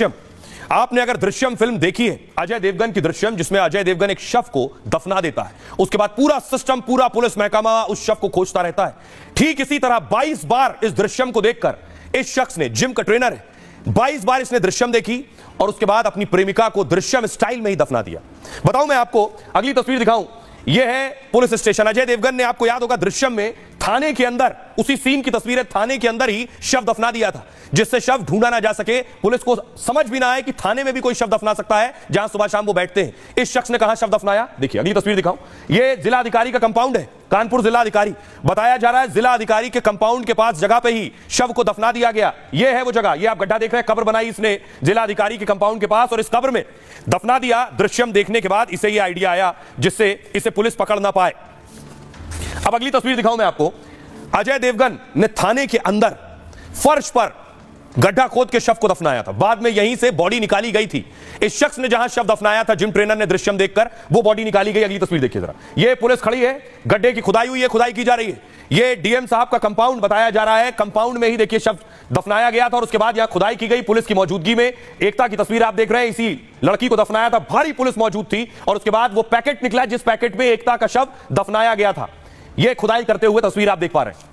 दृश्यम। आपने अगर दृश्यम फिल्म देखी है, अजय देवगन की दृश्यम, जिसमें अजय देवगन एक शव को दफना देता है, उसके बाद पूरा सिस्टम, पूरा पुलिस महकमा उस शव को खोजता रहता है। ठीक इसी तरह 22 बार इस दृश्यम को देखकर इस शख्स ने, जिम का ट्रेनर है, 22 बार इसने दृश्यम देखी और उसके बाद अपनी प्रेमिका को दृश्यम स्टाइल में ही दफना दिया। बताऊं मैं आपको, अगली तस्वीर दिखाऊं, यह है पुलिस स्टेशन। अजय देवगन ने, आपको याद होगा, दृश्यम में थाने के अंदर, उसी सीन की तस्वीर है, थाने के अंदर ही शव दफना दिया था, जिससे शव ढूंढा ना जा सके, पुलिस को समझ भी ना आए कि थाने में भी कोई शव दफना सकता है जहां सुबह शाम वो बैठते हैं। इस शख्स ने कहां शव दफनाया, देखिए अगली तस्वीर दिखाऊं। यह जिला अधिकारी का कंपाउंड है, कानपुर जिला अधिकारी, बताया जा रहा है जिला अधिकारी के कंपाउंड के पास जगह पे ही शव को दफना दिया गया। यह है वो जगह, यह आप गड्ढा देख रहे हैं, कब्र बनाई इसने जिला अधिकारी के कंपाउंड के पास और इस कब्र में दफना दिया। दृश्यम देखने के बाद इसे यह आइडिया आया जिससे इसे पुलिस पकड़ ना पाए। अब अगली तस्वीर दिखाऊं मैं आपको। अजय देवगन ने थाने के अंदर फर्श पर गड्ढा खोद के शव को दफनाया था, बाद में यहीं से बॉडी निकाली गई थी। इस शख्स ने जहां शव दफनाया था, जिम ट्रेनर ने, दृश्यम देखकर वो बॉडी निकाली गई। अगली तस्वीर देखिए जरा, ये पुलिस खड़ी है, गड्ढे की खुदाई हुई है, खुदाई की जा रही है। ये डीएम साहब का कंपाउंड बताया जा रहा है, कंपाउंड में ही देखिए शव दफनाया गया था और उसके बाद यहां खुदाई की गई पुलिस की मौजूदगी में। एकता की तस्वीर आप देख रहे हैं, इसी लड़की को दफनाया था, भारी पुलिस मौजूद थी और उसके बाद वो पैकेट निकला जिस पैकेट में एकता का शव दफनाया गया था। यह खुदाई करते हुए तस्वीर आप देख पा रहे हैं।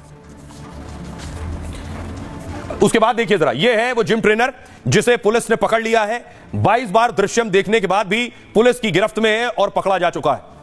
उसके बाद देखिए जरा, यह है वो जिम ट्रेनर जिसे पुलिस ने पकड़ लिया है। 22 बार दृश्यम देखने के बाद भी पुलिस की गिरफ्त में है और पकड़ा जा चुका है।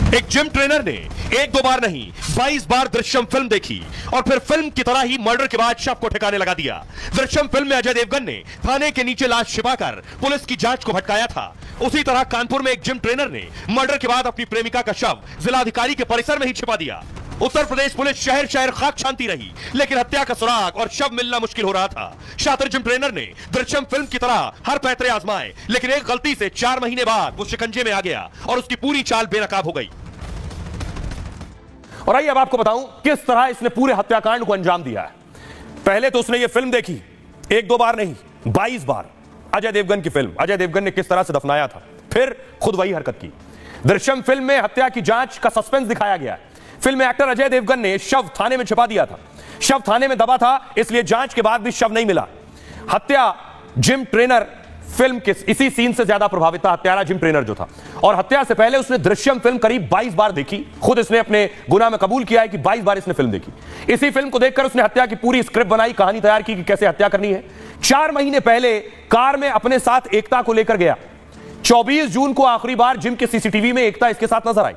एक जिम ट्रेनर ने एक दो बार नहीं 22 बार दृश्यम फिल्म देखी और फिर फिल्म की तरह ही मर्डर के बाद शव को ठिकाने लगा दिया। दृश्यम फिल्म में अजय देवगन ने थाने के नीचे लाश छिपाकर पुलिस की जांच को भटकाया था। उसी तरह कानपुर में एक जिम ट्रेनर ने मर्डर के बाद अपनी प्रेमिका का शव जिलाधिकारी के परिसर में ही छिपा दिया। उत्तर प्रदेश पुलिस शहर शहर खाक छानती रही, लेकिन हत्या का सुराग और शव मिलना मुश्किल हो रहा था। शातिर जिम ट्रेनर ने दृश्यम फिल्म की तरह हर पैतरे आजमाए, लेकिन एक गलती से 4 महीने बाद वो शिकंजे में आ गया और उसकी पूरी चाल बेनकाब हो गई। और आइए अब आपको बताऊं किस तरह इसने पूरे हत्याकांड को अंजाम दिया है। पहले तो उसने ये फिल्म देखी, एक दो बार नहीं 22 बार, अजय देवगन की फिल्म, अजय देवगन ने किस तरह से दफनाया था, फिर खुद वही हरकत की। दृश्यम फिल्म में हत्या की जांच का सस्पेंस दिखाया गया है। फिल्म में एक्टर अजय देवगन ने शव थाने में छिपा दिया था, शव थाने में दबा था, इसलिए जांच के बाद भी शव नहीं मिला। हत्या जिम ट्रेनर फिल्म के इसी सीन से ज्यादा प्रभावित था, हत्यारा जिम ट्रेनर जो था, और हत्या से पहले उसने दृश्यम फिल्म करीब 22 बार देखी। खुद इसने अपने गुनाह में कबूल किया है कि 22 बार इसने फिल्म देखी। इसी फिल्म को देखकर उसने हत्या की पूरी स्क्रिप्ट बनाई, कहानी तैयार की कि कैसे हत्या करनी है। 4 महीने पहले कार में अपने साथ एकता को लेकर गया। 24 जून को आखिरी बार जिम के सीसीटीवी में एकता इसके साथ नजर आई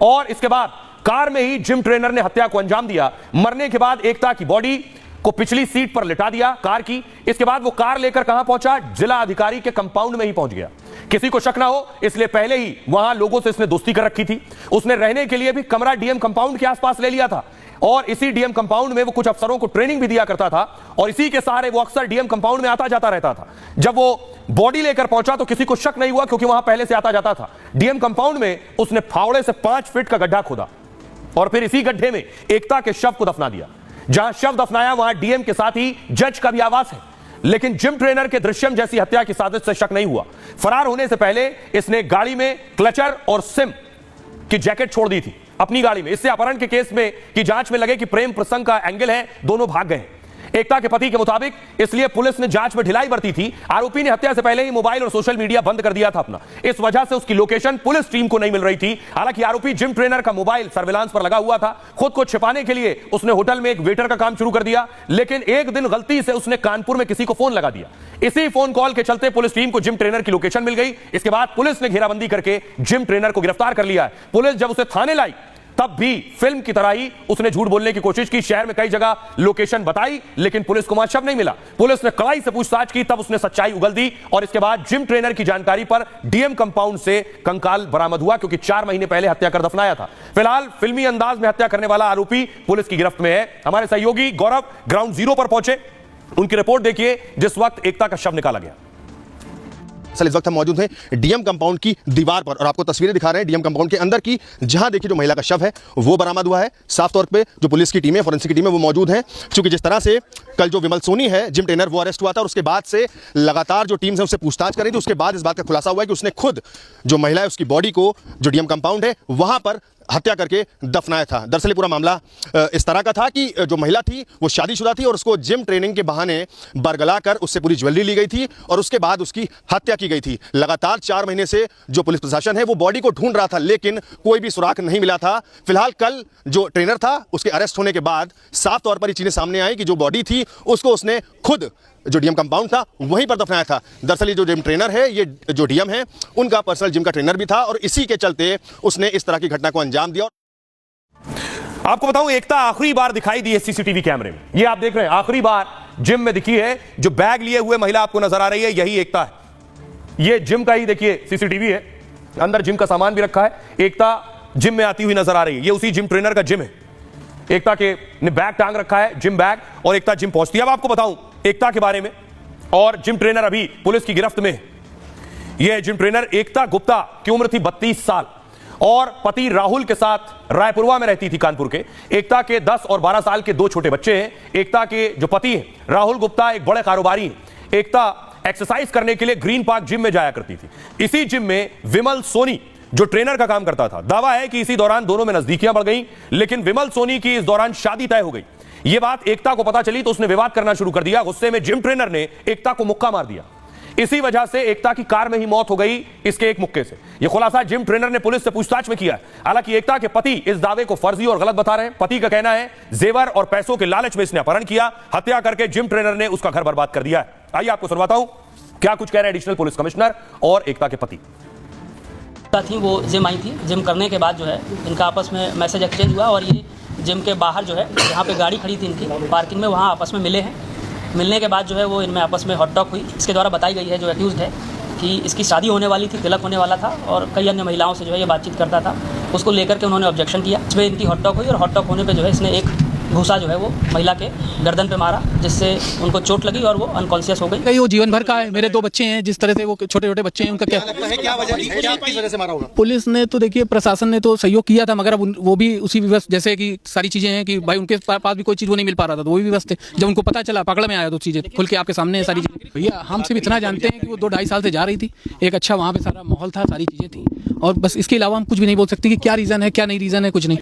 और इसके बाद कार में ही जिम ट्रेनर ने हत्या को अंजाम दिया। मरने के बाद एकता की बॉडी को पिछली सीट पर लिटा दिया कार की। इसके बाद वो कार लेकर कहां पहुंचा, जिला अधिकारी के कंपाउंड में ही पहुंच गया। किसी को शक ना हो इसलिए पहले ही वहां लोगों से इसने दोस्ती कर रखी थी। उसने रहने के लिए भी कमरा डीएम कंपाउंड के आसपास ले लिया था और इसी डीएम कंपाउंड में वो कुछ अफसरों को ट्रेनिंग भी दिया करता था और इसी के सहारे वो अक्सर डीएम कंपाउंड में आता जाता रहता था। जब वो बॉडी लेकर पहुंचा तो किसी को शक नहीं हुआ क्योंकि वहां पहले से आता जाता था। डीएम कंपाउंड में उसने फावड़े से 5 फीट का गड्ढा खोदा और फिर इसी गड्ढे में एकता के शव को दफना दिया। जहां शव दफनाया वहां डीएम के साथ ही जज का भी आवास है, लेकिन जिम ट्रेनर के दृश्यम जैसी हत्या की साजिश से शक नहीं हुआ। फरार होने से पहले इसने गाड़ी में क्लचर और सिम की जैकेट छोड़ दी थी अपनी गाड़ी में। इससे अपहरण के केस में की जांच में लगे कि प्रेम प्रसंग का एंगल है, दोनों भाग गए। एकता के पति के मुताबिक इसलिए पुलिस ने जांच में ढिलाई बरती थी। आरोपी ने हत्या से पहले ही मोबाइल और सोशल मीडिया बंद कर दिया था अपना, इस वजह से उसकी लोकेशन पुलिस टीम को नहीं मिल रही थी। हालांकि आरोपी जिम ट्रेनर का मोबाइल सर्विलांस पर लगा हुआ था। खुद को छिपाने के लिए उसने होटल में एक वेटर का काम शुरू कर दिया, लेकिन एक दिन गलती से उसने कानपुर में किसी को फोन लगा दिया। इसी फोन कॉल के चलते पुलिस टीम को जिम ट्रेनर की लोकेशन मिल गई। इसके बाद पुलिस ने घेराबंदी करके जिम ट्रेनर को गिरफ्तार कर लिया। पुलिस जब उसे थाने लाई तब भी फिल्म की तरह ही उसने झूठ बोलने की कोशिश की। शहर में कई जगह लोकेशन बताई, लेकिन पुलिस को वहां शव नहीं मिला। पुलिस ने कड़ाई से पूछताछ की, तब उसने सच्चाई उगल दी और इसके बाद जिम ट्रेनर की जानकारी पर डीएम कंपाउंड से कंकाल बरामद हुआ, क्योंकि 4 महीने पहले हत्या कर दफनाया था। फिलहाल फिल्मी अंदाज में हत्या करने वाला आरोपी पुलिस की गिरफ्त में है। हमारे सहयोगी गौरव ग्राउंड जीरो पर पहुंचे, उनकी रिपोर्ट देखिए जिस वक्त एकता का शव निकाला गया। दरअसल इस वक्त हम मौजूद हैं डीएम कंपाउंड की दीवार पर और आपको तस्वीरें दिखा रहे हैं डीएम कंपाउंड के अंदर की, जहां देखिए जो महिला का शव है वो बरामद हुआ है। साफ तौर पे जो पुलिस की टीम है, फोरेंसिक की टीम है, वो मौजूद है। क्योंकि जिस तरह से कल जो विमल सोनी है जिम ट्रेनर, वो अरेस्ट हुआ था और उसके बाद से लगातार जो टीम्स है उससे पूछताछ कर रही थी। उसके बाद इस बात का खुलासा हुआ है कि उसने खुद जो महिला है उसकी बॉडी को जो डीएम कंपाउंड है वहां पर हत्या करके दफनाया था। दरअसल पूरा मामला इस तरह का था कि जो महिला थी वो शादीशुदा थी और उसको जिम ट्रेनिंग के बहाने बरगला कर उससे पूरी ज्वेलरी ली गई थी और उसके बाद उसकी हत्या की गई थी। लगातार 4 महीने से जो पुलिस प्रशासन है वो बॉडी को ढूंढ रहा था, लेकिन कोई भी सुराग नहीं मिला था। फिलहाल कल जो ट्रेनर था उसके अरेस्ट होने के बाद साफ तौर पर ये चीजें सामने आई कि जो बॉडी थी उसको उसने खुद जो डीएम कंपाउंड था वहीं पर दफनाया था। दरअसल ये जो जिम ट्रेनर है, ये जो डीएम है, उनका पर्सनल जिम का ट्रेनर भी था और इसी के चलते उसने इस तरह की घटना को अंजाम दिया। आपको बताऊं, एकता आखिरी बार दिखाई दी है सीसीटीवी कैमरे में। ये आप देख रहे हैं, आखिरी बार जिम में दिखी है। जो बैग लिए हुए महिला आपको नजर आ रही है, यही एकता है। ये जिम का ही देखिए सीसीटीवी है, अंदर जिम का सामान भी रखा है। एकता जिम में आती हुई नजर आ रही है। ये उसी जिम ट्रेनर का जिम है। एकता के ने बैग टांग रखा है, जिम बैग, और एकता जिम पहुंचती है। अब आपको बताऊं एकता के बारे में, और जिम ट्रेनर अभी पुलिस की गिरफ्त में है। यह जिम ट्रेनर एकता गुप्ता की उम्र थी 32 साल और पति राहुल के साथ रायपुरवा में रहती थी, कानपुर के। एकता के 10 और 12 साल के 2 छोटे बच्चे हैं। एकता के जो पति हैं राहुल गुप्ता एक बड़े कारोबारी हैं। एकता एक्सरसाइज करने के लिए ग्रीन पार्क जिम में जाया करती थी। इसी जिम में विमल सोनी जो ट्रेनर का काम करता था। दावा है कि इसी दौरान दोनों में नजदीकियां बढ़ गई, लेकिन विमल सोनी की इस दौरान शादी तय हो गई। यह बात एकता को पता चली तो उसने विवाद करना शुरू कर दिया। गुस्से में जिम ट्रेनर ने एकता को मुक्का मार दिया। इसी वजह से एकता की कार में ही मौत हो गई, इसके एक मुक्के से। यह खुलासा जिम ट्रेनर ने पुलिस से पूछताछ में किया। हालांकि एकता के पति इस दावे को फर्जी और गलत बता रहे हैं। पति का कहना है जेवर और पैसों के लालच में इसने अपहरण किया, हत्या करके जिम ट्रेनर ने उसका घर बर्बाद कर दिया है। आइए आपको सुनवाता हूं क्या कुछ कह रहे हैं एडिशनल पुलिस कमिश्नर और एकता के पति। थी वो जिम आई थी। जिम करने के बाद जो है इनका आपस में मैसेज एक्सचेंज हुआ और ये जिम के बाहर जो है जहाँ पे गाड़ी खड़ी थी इनकी पार्किंग में, वहाँ आपस में मिले हैं। मिलने के बाद जो है वो इनमें आपस में हॉट टॉक हुई। इसके द्वारा बताई गई है जो एक्यूज़ड है कि इसकी शादी होने वाली थी, तिलक होने वाला था और कई अन्य महिलाओं से जो है ये बातचीत करता था। उसको लेकर के उन्होंने ऑब्जेक्शन किया। इसमें इनकी हॉट टॉक हुई और हॉट टॉक होने पर जो है इसने एक घूसा जो है वो महिला के गर्दन पे मारा, जिससे उनको चोट लगी और वो अनकॉन्शियस हो गई। वो जीवन भर का है। मेरे 2 बच्चे हैं, जिस तरह से वो छोटे छोटे बच्चे हैं, उनका क्या लगता है, क्या वजह थी, किस वजह से मारा होगा? पुलिस ने तो देखिए, प्रशासन ने तो सहयोग किया था, मगर अब वो भी उसी विवश, जैसे कि सारी चीजें हैं कि भाई उनके पास भी कोई चीज वो नहीं मिल पा रहा था, तो वो भी विवश थे। जब उनको पता चला, पकड़ में आया तो चीजें खुल के आपके सामने सारी चीजें। भैया हम सिर्फ इतना जानते हैं कि वो 2-2.5 साल से जा रही थी। एक अच्छा वहाँ पे सारा माहौल था, सारी चीजें थी, और बस इसके अलावा हम कुछ भी नहीं बोल सकते कि क्या रीजन है क्या नहीं रीजन है, कुछ नहीं।